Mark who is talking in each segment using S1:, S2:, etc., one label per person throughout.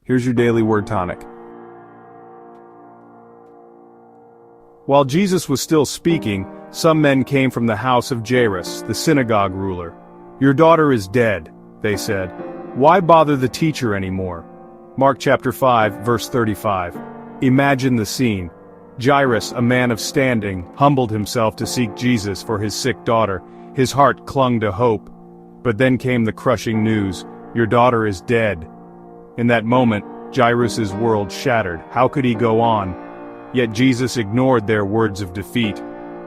S1: Here's your daily word tonic. While Jesus was still speaking, some men came from the house of Jairus, the synagogue ruler. "Your daughter is dead," they said. "Why bother the teacher anymore?" Mark chapter 5, verse 35. Imagine the scene. Jairus, a man of standing, humbled himself to seek Jesus for his sick daughter. His heart clung to hope. But then came the crushing news, "Your daughter is dead." In that moment, Jairus' world shattered. How could he go on? Yet Jesus ignored their words of defeat.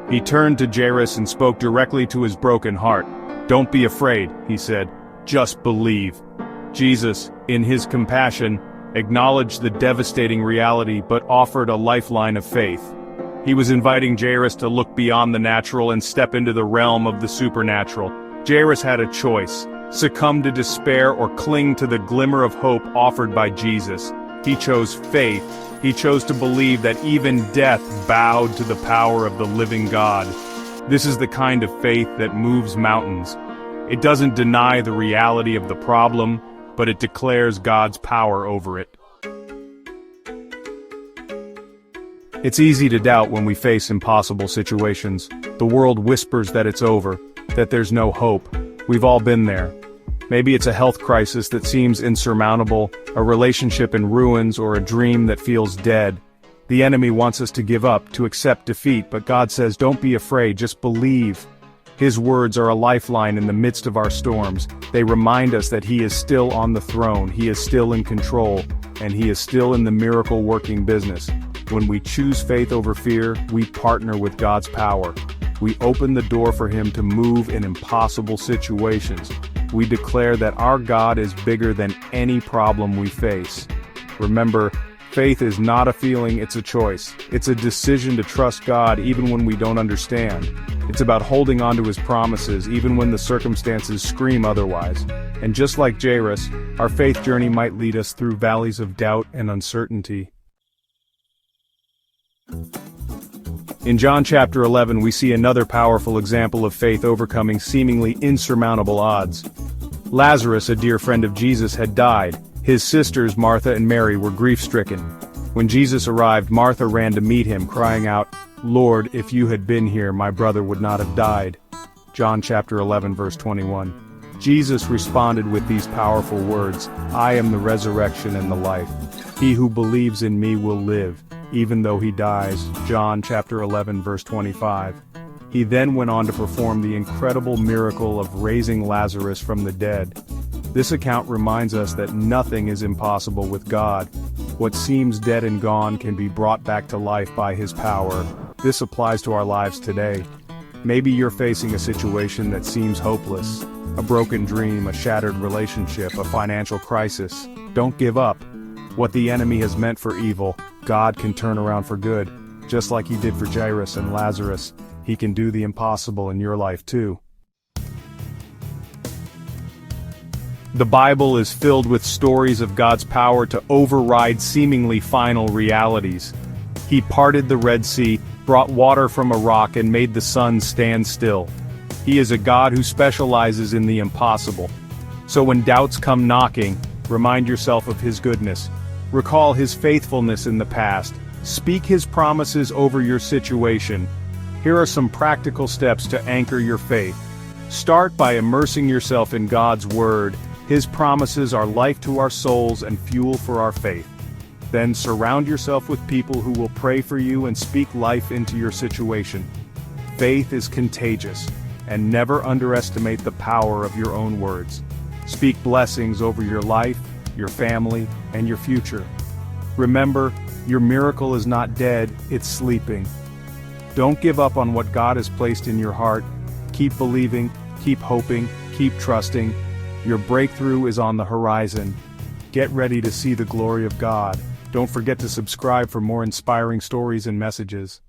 S1: He turned to Jairus and spoke directly to his broken heart. "Don't be afraid," he said. "Just believe." Jesus, in his compassion, acknowledged the devastating reality but offered a lifeline of faith. He was inviting Jairus to look beyond the natural and step into the realm of the supernatural. Jairus had a choice: succumb to despair or cling to the glimmer of hope offered by Jesus. He chose faith. He chose to believe that even death bowed to the power of the living God. This is the kind of faith that moves mountains. It doesn't deny the reality of the problem, but it declares God's power over it. It's easy to doubt when we face impossible situations. The world whispers that it's over, that there's no hope. We've all been there. Maybe it's a health crisis that seems insurmountable, a relationship in ruins, or a dream that feels dead. The enemy wants us to give up, to accept defeat, but God says, "Don't be afraid, just believe." His words are a lifeline in the midst of our storms. They remind us that He is still on the throne, He is still in control, and He is still in the miracle-working business. When we choose faith over fear, we partner with God's power. We open the door for Him to move in impossible situations. We declare that our God is bigger than any problem we face. Remember, faith is not a feeling, it's a choice. It's a decision to trust God even when we don't understand. It's about holding on to His promises even when the circumstances scream otherwise. And just like Jairus, our faith journey might lead us through valleys of doubt and uncertainty. In John chapter 11, we see another powerful example of faith overcoming seemingly insurmountable odds. Lazarus, a dear friend of Jesus, had died. His sisters, Martha and Mary, were grief-stricken. When Jesus arrived, Martha ran to meet him, crying out, "Lord, if you had been here, my brother would not have died." John chapter 11, verse 21. Jesus responded with these powerful words, "I am the resurrection and the life. He who believes in me will live, even though he dies." John chapter 11, verse 25. He then went on to perform the incredible miracle of raising Lazarus from the dead. This account reminds us that nothing is impossible with God. What seems dead and gone can be brought back to life by His power. This applies to our lives today. Maybe you're facing a situation that seems hopeless. A broken dream, a shattered relationship, a financial crisis. Don't give up. What the enemy has meant for evil, God can turn around for good. Just like He did for Jairus and Lazarus, He can do the impossible in your life too. The Bible is filled with stories of God's power to override seemingly final realities. He parted the Red Sea, brought water from a rock, and made the sun stand still. He is a God who specializes in the impossible. So when doubts come knocking, remind yourself of His goodness. Recall His faithfulness in the past. Speak His promises over your situation. Here are some practical steps to anchor your faith. Start by immersing yourself in God's Word. His promises are life to our souls and fuel for our faith. Then surround yourself with people who will pray for you and speak life into your situation. Faith is contagious, and never underestimate the power of your own words. Speak blessings over your life, your family, and your future. Remember, your miracle is not dead, it's sleeping. Don't give up on what God has placed in your heart. Keep believing, keep hoping, keep trusting. Your breakthrough is on the horizon. Get ready to see the glory of God. Don't forget to subscribe for more inspiring stories and messages.